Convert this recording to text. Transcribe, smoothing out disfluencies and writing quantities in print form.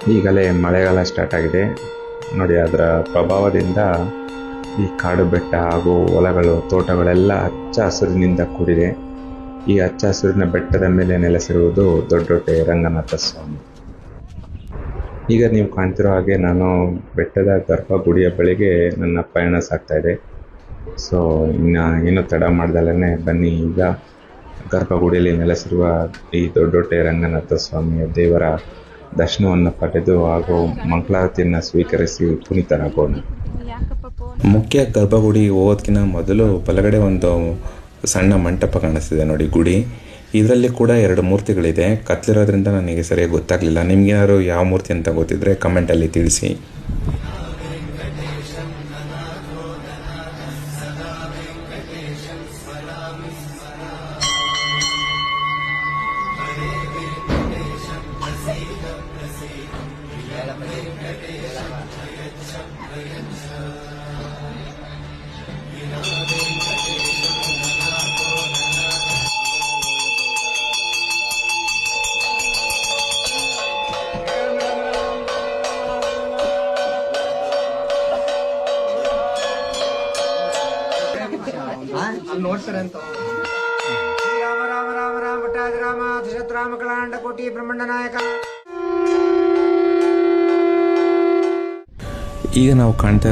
ಈಗಲೇ ಮಳೆಗಾಲ ಸ್ಟಾರ್ಟ್ ಆಗಿದೆ ನೋಡಿ. ಅದರ ಪ್ರಭಾವದಿಂದ ಈ ಕಾಡು ಬೆಟ್ಟ ಹಾಗೂ ಹೊಲಗಳು, ತೋಟಗಳೆಲ್ಲ ಹಚ್ಚ ಹಸಿರಿನಿಂದ ಕೂಡಿದೆ. ಈ ಹಚ್ಚ ಹಸಿರಿನ ಬೆಟ್ಟದ ಮೇಲೆ ನೆಲೆಸಿರುವುದು ದೊಡ್ಡೊಟ್ಟೆ ರಂಗನಾಥ ಸ್ವಾಮಿ. ಈಗ ನೀವು ಕಾಣ್ತಿರೋ ಹಾಗೆ ನಾನು ಬೆಟ್ಟದ ಗರ್ಭಗುಡಿಯ ಬಳಿಗೆ ನನ್ನ ಪಯಣ ಸಾಗ್ತಾ ಇದೆ. ಸೊ ಏನು ತಡ ಮಾಡ್ದಲೇ ಬನ್ನಿ, ಈಗ ಗರ್ಭಗುಡಿಯಲ್ಲಿ ನೆಲೆಸಿರುವ ಈ ದೊಡ್ಡೊಟ್ಟೆ ರಂಗನಾಥ ಸ್ವಾಮಿಯ ದೇವರ ದರ್ಶನವನ್ನು ಪಡೆದು ಹಾಗೂ ಮಂಗಳಾರತಿಯನ್ನು ಸ್ವೀಕರಿಸಿ ಪುನೀತರಾಗೋಣ. ಮುಖ್ಯ ಗರ್ಭಗುಡಿ ಹೋಗೋದಕ್ಕಿಂತ ಮೊದಲು ಬಲಗಡೆ ಒಂದು ಸಣ್ಣ ಮಂಟಪ ಕಾಣಿಸ್ತಿದೆ ನೋಡಿ, ಗುಡಿ. ಇದರಲ್ಲಿ ಕೂಡ 2 ಮೂರ್ತಿಗಳಿದೆ. ಕತ್ಲಿರೋದ್ರಿಂದ ನನಗೆ ಸರಿಯಾಗಿ ಗೊತ್ತಾಗಲಿಲ್ಲ. ನಿಮ್ಗೇನಾದ್ರು ಯಾವ ಮೂರ್ತಿ ಅಂತ ಗೊತ್ತಿದ್ರೆ ಕಮೆಂಟಲ್ಲಿ ತಿಳಿಸಿ. ನೋಡ್ತಾರೆ ಅಂತ ರಾಮ ರಾಮ ರಾಮ ರಾಮ ಪಟ್ಟಾಜ ರಾಮ ದ್ವಿಶತ್ ರಾಮ ಕಲಾಂಡ ಕೋಟಿ ಬ್ರಹ್ಮಾಂಡ ನಾಯಕ. ಈಗ ನಾವು ಕಾಣ್ತಾ